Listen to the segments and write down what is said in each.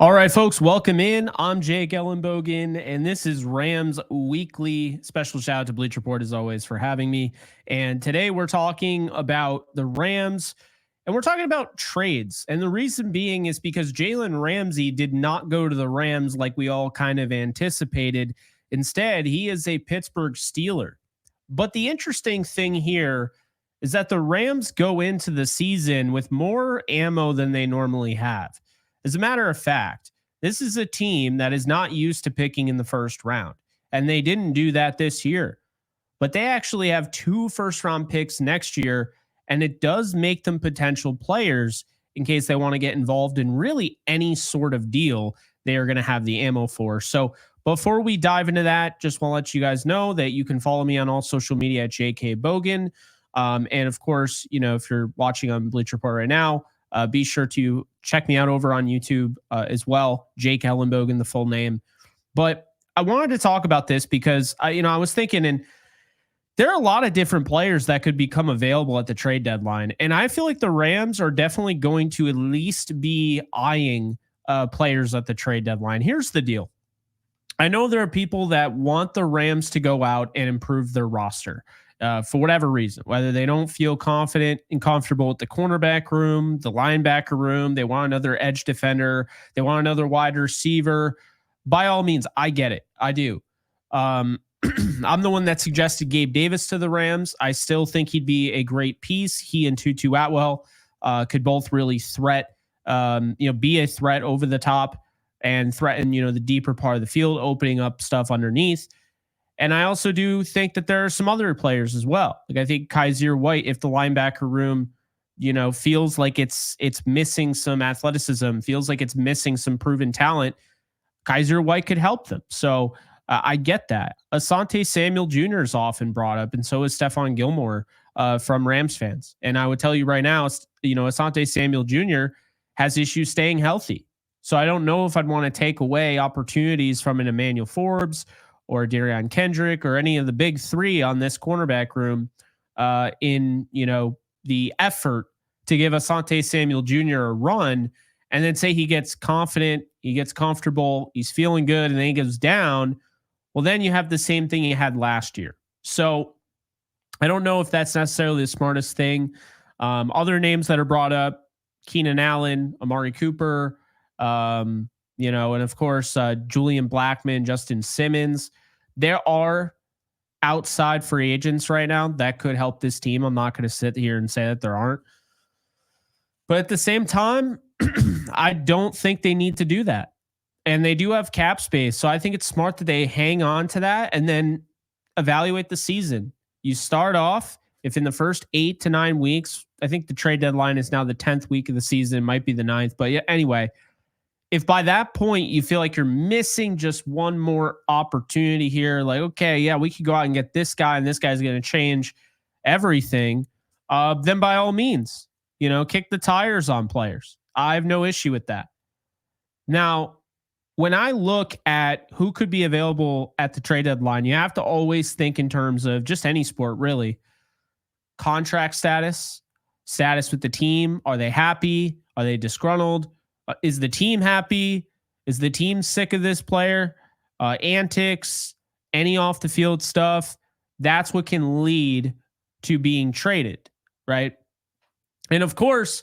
All right, folks, welcome in. I'm Jake Ellenbogen, and this is Rams Weekly. Special shout out to Bleach Report, as always, for having me. And today we're talking about the Rams, and we're talking about trades. And the reason being is because Jalen Ramsey did not go to the Rams like we all kind of anticipated. Instead, he is a Pittsburgh Steeler. But the interesting thing here is that the Rams go into the season with more ammo than they normally have. As a matter of fact, this is a team that is not used to picking in the first round, and they didn't do that this year. But they actually have 2 first-round picks next year, and it does make them potential players in case they want to get involved in really any sort of deal they are going to have the ammo for. So before we dive into that, just want to let you guys know that you can follow me on all social media at JK Bogan. And of course, if you're watching on Bleach Report right now, be sure to check me out over on YouTube as well, Jake Ellenbogen, the full name. But I wanted to talk about this because I was thinking, and there are a lot of different players that could become available at the trade deadline, and I feel like the Rams are definitely going to at least be eyeing players at the trade deadline. Here's the deal: I know there are people that want the Rams to go out and improve their roster. For whatever reason, whether they don't feel confident and comfortable with the cornerback room, the linebacker room, they want another edge defender, they want another wide receiver. By all means, I get it. I do. I'm the one that suggested Gabe Davis to the Rams. I still think he'd be a great piece. He and Tutu Atwell could both really be a threat over the top and threaten, the deeper part of the field, opening up stuff underneath. And I also do think that there are some other players as well. Like I think Kaiser White, if the linebacker room, feels like it's missing some athleticism, feels like it's missing some proven talent, Kaiser White could help them. So I get that. Asante Samuel Jr. is often brought up, and so is Stephon Gilmore from Rams fans. And I would tell you right now, Asante Samuel Jr. has issues staying healthy. So I don't know if I'd want to take away opportunities from an Emmanuel Forbes or Darion Kendrick or any of the big three on this cornerback room in the effort to give Asante Samuel Jr. a run, and then say he gets confident, he gets comfortable, he's feeling good, and then he goes down. Well, then you have the same thing he had last year. So I don't know if that's necessarily the smartest thing. Other names that are brought up: Keenan Allen, Amari Cooper, and of course, Julian Blackmon, Justin Simmons. There are outside free agents right now that could help this team. I'm not going to sit here and say that there aren't. But at the same time, I don't think they need to do that. And they do have cap space. So I think it's smart that they hang on to that and then evaluate the season. You start off, if in the first 8 to 9 weeks, I think the trade deadline is now the 10th week of the season, might be the 9th. But yeah, anyway, if by that point you feel like you're missing just one more opportunity here, like, okay, yeah, we could go out and get this guy and this guy's going to change everything, then by all means, kick the tires on players. I have no issue with that. Now, when I look at who could be available at the trade deadline, you have to always think in terms of just any sport, really. Contract status with the team. Are they happy? Are they disgruntled? Is the team happy? Is the team sick of this player? Antics, any off the field stuff. That's what can lead to being traded, right? And of course,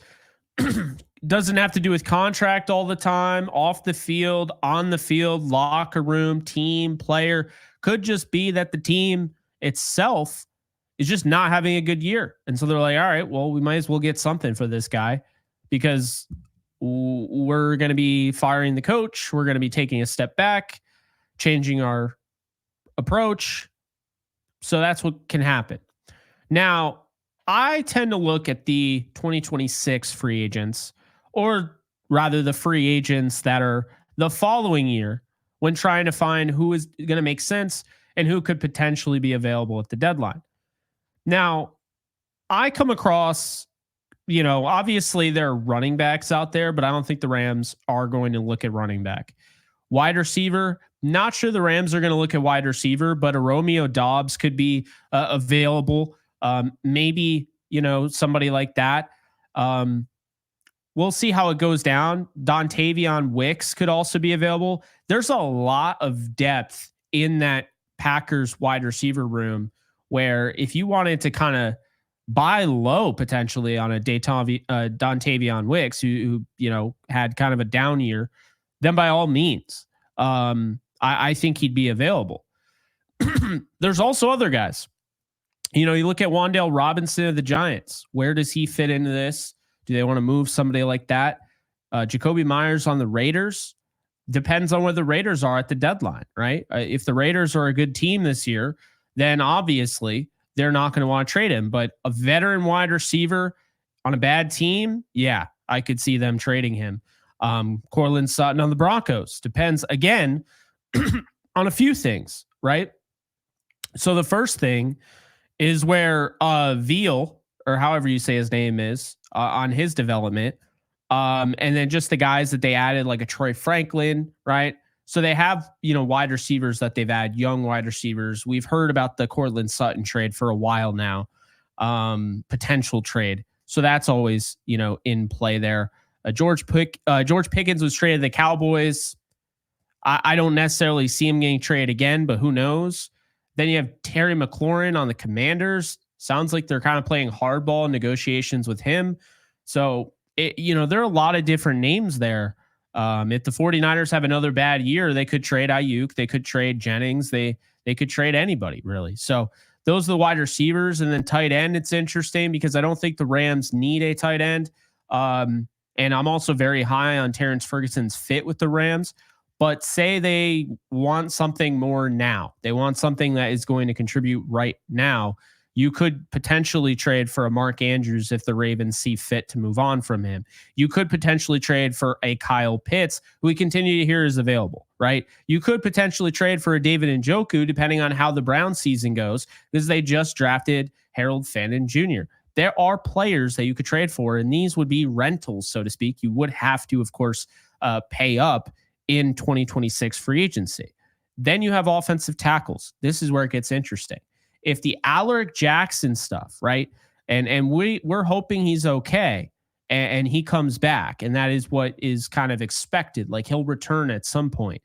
doesn't have to do with contract all the time, off the field, on the field, locker room, team, player. Could just be that the team itself is just not having a good year. And so they're like, all right, well, we might as well get something for this guy because we're going to be firing the coach. We're going to be taking a step back, changing our approach. So that's what can happen. Now, I tend to look at the 2026 free agents, or rather the free agents that are the following year, when trying to find who is going to make sense and who could potentially be available at the deadline. Now, I come across, obviously there are running backs out there, but I don't think the Rams are going to look at running back. Wide receiver, not sure the Rams are going to look at wide receiver, but a Romeo Doubs could be available. Maybe, somebody like that. we'll see how it goes down. Dontavion Wicks could also be available. There's a lot of depth in that Packers wide receiver room where if you wanted to kind of buy low potentially on a Dontavion Wicks who had kind of a down year, then by all means, I think he'd be available. There's also other guys. You look at Wan'Dale Robinson of the Giants. Where does he fit into this? Do they want to move somebody like that? Jacoby Myers on the Raiders. Depends on where the Raiders are at the deadline, right? If the Raiders are a good team this year, then obviously they're not going to want to trade him. But a veteran wide receiver on a bad team, yeah, I could see them trading him. Courtland Sutton on the Broncos. Depends, again, on a few things, right? So the first thing is where Veal, or however you say his name is, on his development. And then just the guys that they added, like a Troy Franklin, right? So they have, wide receivers that they've added, young wide receivers. We've heard about the Courtland Sutton trade for a while now, potential trade. So that's always, in play there. George Pickens was traded to the Cowboys. I don't necessarily see him getting traded again, but who knows? Then you have Terry McLaurin on the Commanders. Sounds like they're kind of playing hardball negotiations with him. So, there are a lot of different names there. If the 49ers have another bad year, they could trade Ayuk. They could trade Jennings. They could trade anybody, really. So those are the wide receivers. And then tight end, it's interesting because I don't think the Rams need a tight end. And I'm also very high on Terrence Ferguson's fit with the Rams. But say they want something more now. They want something that is going to contribute right now. You could potentially trade for a Mark Andrews if the Ravens see fit to move on from him. You could potentially trade for a Kyle Pitts, who we continue to hear is available, right? You could potentially trade for a David Njoku, depending on how the Browns season goes, because they just drafted Harold Fandon Jr. There are players that you could trade for, and these would be rentals, so to speak. You would have to, of course, pay up in 2026 free agency. Then you have offensive tackles. This is where it gets interesting. If the Alaric Jackson stuff, right? And we're hoping he's okay and he comes back, and that is what is kind of expected. Like he'll return at some point.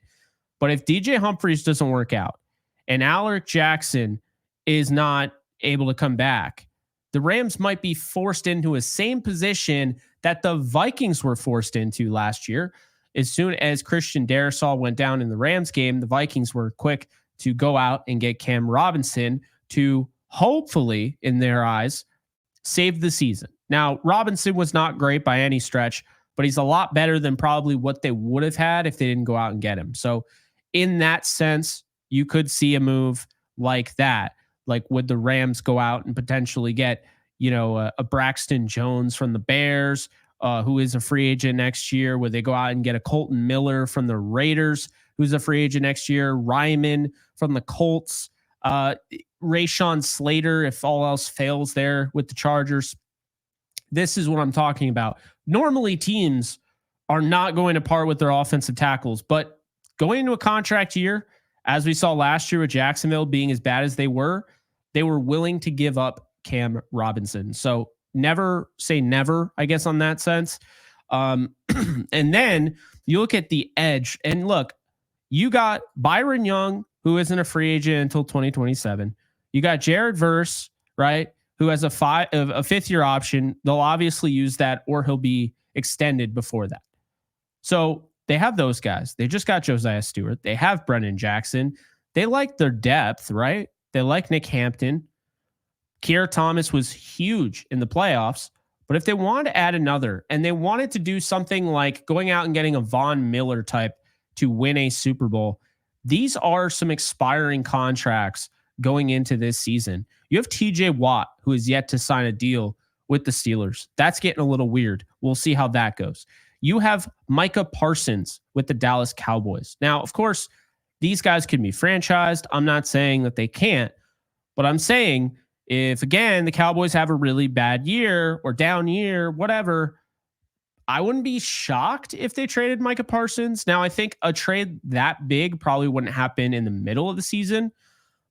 But if DJ Humphries doesn't work out and Alaric Jackson is not able to come back, the Rams might be forced into a same position that the Vikings were forced into last year. As soon as Christian Darrisaw went down in the Rams game, the Vikings were quick to go out and get Cam Robinson to hopefully, in their eyes, save the season. Now, Robinson was not great by any stretch, but he's a lot better than probably what they would have had if they didn't go out and get him. So in that sense, you could see a move like that. Like, would the Rams go out and potentially get, a Braxton Jones from the Bears, who is a free agent next year? Would they go out and get a Colton Miller from the Raiders, who's a free agent next year? Ryman from the Colts, Rashawn Slater, if all else fails there with the Chargers. This is what I'm talking about. Normally, teams are not going to part with their offensive tackles, but going into a contract year, as we saw last year with Jacksonville being as bad as they were willing to give up Cam Robinson. So never say never, I guess, on that sense. And then you look at the edge, and look, you got Byron Young, who isn't a free agent until 2027. You got Jared Verse, right, who has a fifth-year option. They'll obviously use that, or he'll be extended before that. So they have those guys. They just got Josiah Stewart. They have Brennan Jackson. They like their depth, right? They like Nick Hampton. Keir Thomas was huge in the playoffs. But if they wanted to add another, and they wanted to do something like going out and getting a Von Miller type to win a Super Bowl, these are some expiring contracts going into this season. You have TJ Watt, who is yet to sign a deal with the Steelers. That's getting a little weird. We'll see how that goes. You have Micah Parsons with the Dallas Cowboys. Now, of course, these guys can be franchised. I'm not saying that they can't, but I'm saying if, again, the Cowboys have a really bad year or down year, whatever, I wouldn't be shocked if they traded Micah Parsons. Now, I think a trade that big probably wouldn't happen in the middle of the season,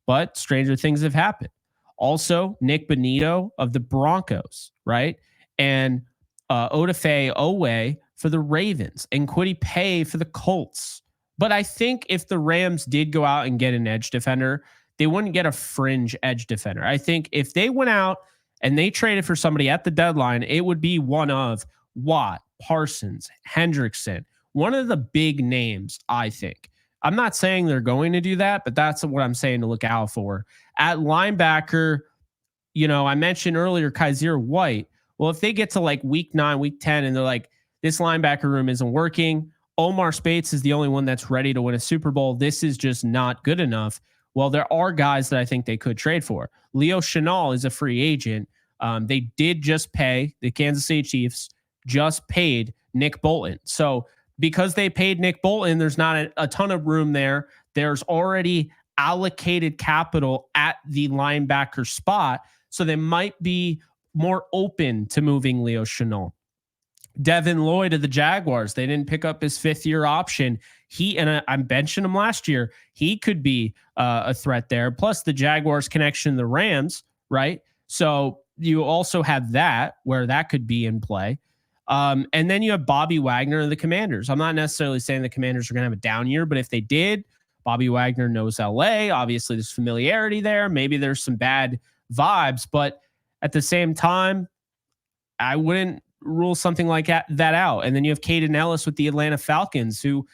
but stranger things have happened. Also, Nick Bonito of the Broncos, right? And Odafe Owe for the Ravens and Kwity Paye for the Colts. But I think if the Rams did go out and get an edge defender, they wouldn't get a fringe edge defender. I think if they went out and they traded for somebody at the deadline, it would be one of Watt, Parsons, Hendrickson, one of the big names, I think. I'm not saying they're going to do that, but that's what I'm saying to look out for. At linebacker, I mentioned earlier Kaiser White. Well, if they get to like week 9, week 10, and they're like, this linebacker room isn't working, Omar Speights is the only one that's ready to win a Super Bowl, this is just not good enough. Well, there are guys that I think they could trade for. Leo Chenal is a free agent. They did just pay, the Kansas City Chiefs just paid Nick Bolton. So because they paid Nick Bolton, there's not a ton of room there. There's already allocated capital at the linebacker spot. So they might be more open to moving Leo Chenal. Devin Lloyd of the Jaguars, they didn't pick up his 5th-year option. I mentioned him last year. He could be a threat there. Plus the Jaguars connection to the Rams, right? So you also have that where that could be in play. And then you have Bobby Wagner of the Commanders. I'm not necessarily saying the Commanders are going to have a down year, but if they did, Bobby Wagner knows LA. Obviously, there's familiarity there. Maybe there's some bad vibes, but at the same time, I wouldn't rule something like that out. And then you have Caden Ellis with the Atlanta Falcons, who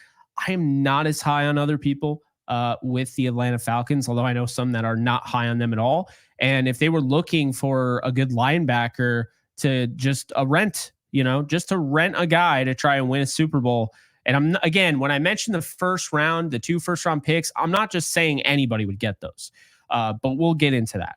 I am not as high on other people with the Atlanta Falcons, although I know some that are not high on them at all. And if they were looking for a good linebacker to just rent a guy to try and win a Super Bowl. And when I mentioned the first round, the 2 first-round picks, I'm not just saying anybody would get those, but we'll get into that.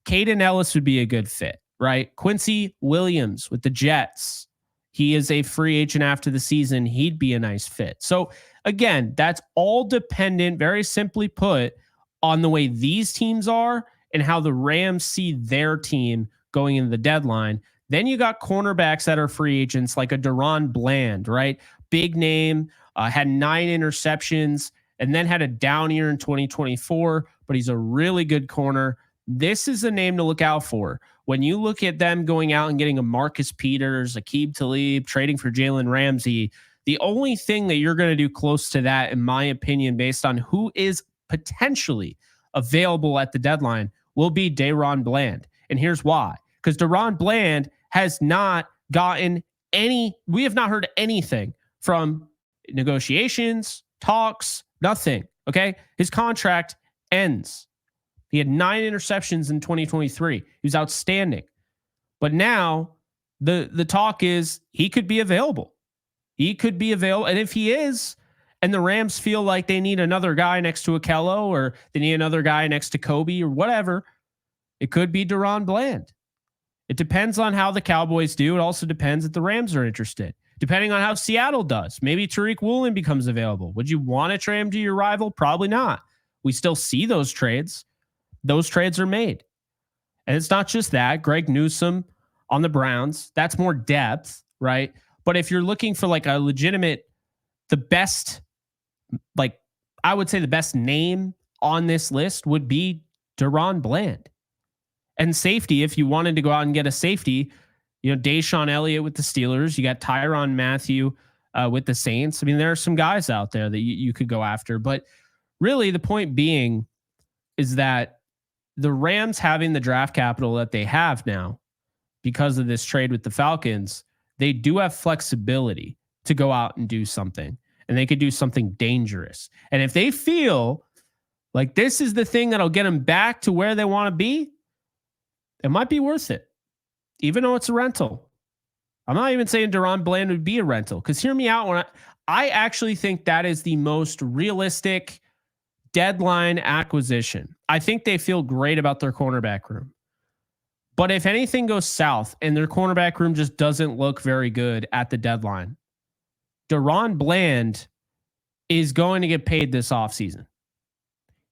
Caden Ellis would be a good fit, right? Quincy Williams with the Jets. He is a free agent after the season. He'd be a nice fit. So again, that's all dependent, very simply put, on the way these teams are and how the Rams see their team going into the deadline. Then you got cornerbacks that are free agents like a Deron Bland, right? Big name, had 9 interceptions, and then had a down year in 2024, but he's a really good corner. This is a name to look out for. When you look at them going out and getting a Marcus Peters, Aqib Talib, trading for Jalen Ramsey, the only thing that you're going to do close to that, in my opinion, based on who is potentially available at the deadline, will be Deron Bland. And here's why. Because Deron Bland has not gotten we have not heard anything from negotiations, talks, nothing. Okay. His contract ends. He had 9 interceptions in 2023. He was outstanding. But now the talk is he could be available. He could be available. And if he is, and the Rams feel like they need another guy next to Akello, or they need another guy next to Kobe or whatever, it could be Deron Bland. It depends on how the Cowboys do. It also depends if the Rams are interested. Depending on how Seattle does. Maybe Tariq Woolen becomes available. Would you want to trade him to your rival? Probably not. We still see those trades. Those trades are made. And it's not just that. Greg Newsome on the Browns, that's more depth, right? But if you're looking for like a legitimate, the best, like I would say the best name on this list would be Deron Bland. And safety, if you wanted to go out and get a safety, Deshaun Elliott with the Steelers, you got Tyrann Mathieu with the Saints. I mean, there are some guys out there that you could go after. But really the point being is that the Rams having the draft capital that they have now because of this trade with the Falcons, they do have flexibility to go out and do something, and they could do something dangerous. And if they feel like this is the thing that'll get them back to where they want to be, it might be worth it, even though it's a rental. I'm not even saying Deron Bland would be a rental, because hear me out. When I actually think that is the most realistic deadline acquisition. I think they feel great about their cornerback room. But if anything goes south and their cornerback room just doesn't look very good at the deadline, Deron Bland is going to get paid this offseason.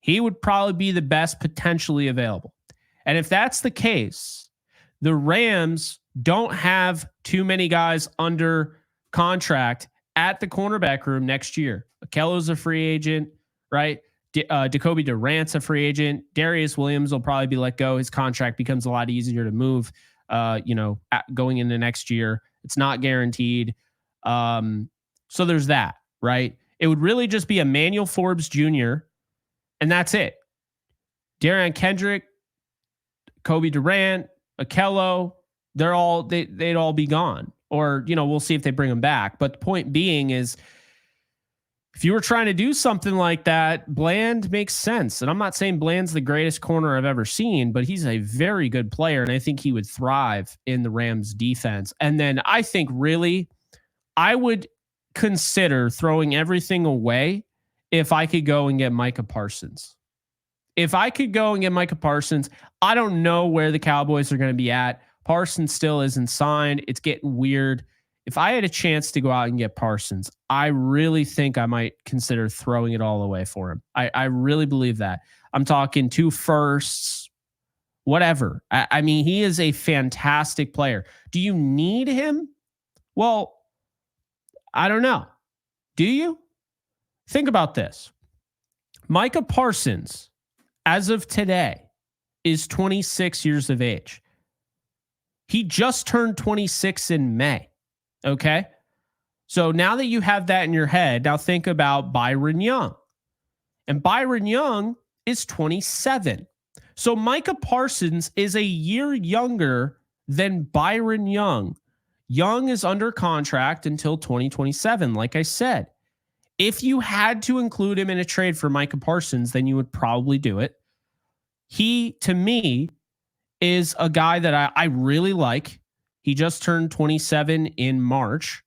He would probably be the best potentially available. And if that's the case, the Rams don't have too many guys under contract at the cornerback room next year. Akello's a free agent, right? Jacoby Durant's a free agent. Darius Williams will probably be let go. His contract becomes a lot easier to move, going into next year. It's not guaranteed. So there's that, right? It would really just be Emmanuel Forbes Jr., and that's it. Darian Kendrick, Kobe Durant, Akello, they'd all be gone. Or, we'll see if they bring them back. But the point being is, if you were trying to do something like that, Bland makes sense. And I'm not saying Bland's the greatest corner I've ever seen, but he's a very good player. And I think he would thrive in the Rams defense. And then I think really, I would consider throwing everything away if I could go and get Micah Parsons. If I could go and get Micah Parsons, I don't know where the Cowboys are going to be at. Parsons still isn't signed. It's getting weird. If I had a chance to go out and get Parsons, I really think I might consider throwing it all away for him. I really believe that. I'm talking 2 firsts, whatever. I mean, he is a fantastic player. Do you need him? Well, I don't know. Do you? Think about this. Micah Parsons, as of today, is 26 years of age. He just turned 26 in May. Okay. So now that you have that in your head, now think about Byron Young. And Byron Young is 27. So Micah Parsons is a year younger than Byron Young. Young is under contract until 2027, like I said. If you had to include him in a trade for Micah Parsons, then you would probably do it. He, to me, is a guy that I really like. He just turned 27 in March.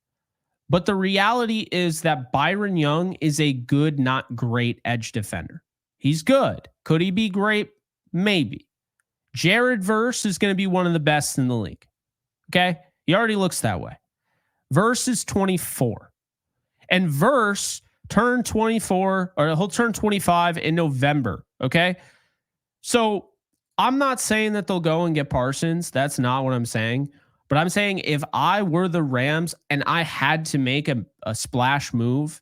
But the reality is that Byron Young is a good, not great edge defender. He's good. Could he be great? Maybe. Jared Verse is going to be one of the best in the league. Okay? He already looks that way. Verse is 24. And Verse turned 24, or he'll turn 25 in November. Okay? So I'm not saying that they'll go and get Parsons. That's not what I'm saying. But I'm saying if I were the Rams and I had to make a splash move,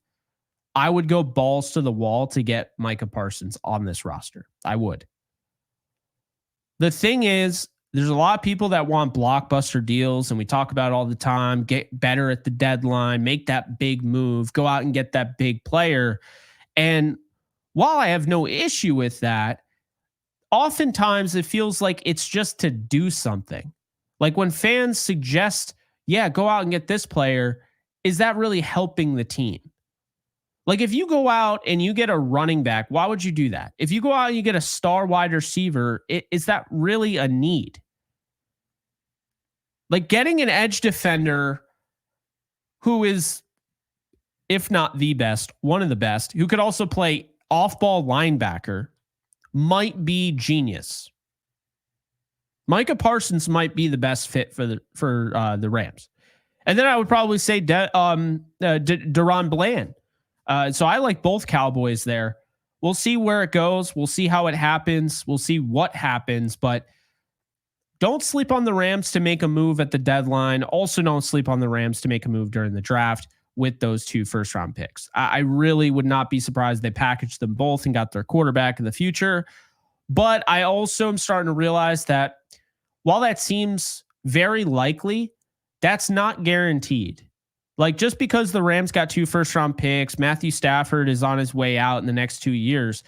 I would go balls to the wall to get Micah Parsons on this roster. I would. The thing is, there's a lot of people that want blockbuster deals, and we talk about it all the time. Get better at the deadline, make that big move, go out and get that big player. And while I have no issue with that, oftentimes it feels like it's just to do something. Like when fans suggest, yeah, go out and get this player, is that really helping the team? Like if you go out and you get a running back, why would you do that? If you go out and you get a star wide receiver, is that really a need? Like getting an edge defender who is, if not the best, one of the best, who could also play off-ball linebacker might be genius. Micah Parsons might be the best fit for the Rams. And then I would probably say Deron Bland. So I like both Cowboys there. We'll see where it goes. We'll see how it happens. We'll see what happens. But don't sleep on the Rams to make a move at the deadline. Also, don't sleep on the Rams to make a move during the draft with those 2 first-round picks. I really would not be surprised they packaged them both and got their quarterback in the future. But I also am starting to realize that while that seems very likely, that's not guaranteed. Like just because the Rams got 2 first-round picks, Matthew Stafford is on his way out in the next 2 years,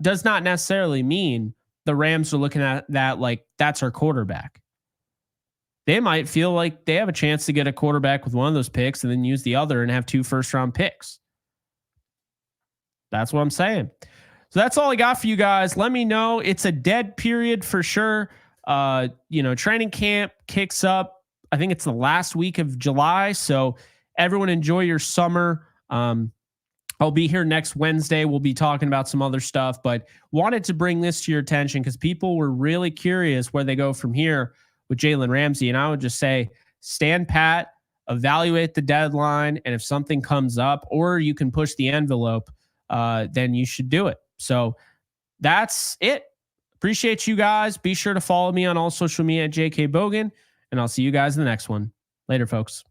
does not necessarily mean the Rams are looking at that like that's our quarterback. They might feel like they have a chance to get a quarterback with one of those picks and then use the other and have 2 first-round picks. That's what I'm saying. So that's all I got for you guys. Let me know. It's a dead period for sure. Training camp kicks up. I think it's the last week of July. So everyone enjoy your summer. I'll be here next Wednesday. We'll be talking about some other stuff, but wanted to bring this to your attention because people were really curious where they go from here with Jalen Ramsey. And I would just say, stand pat, evaluate the deadline. And if something comes up or you can push the envelope, then you should do it. So that's it. Appreciate you guys. Be sure to follow me on all social media at JK Bogan, and I'll see you guys in the next one. Later, folks.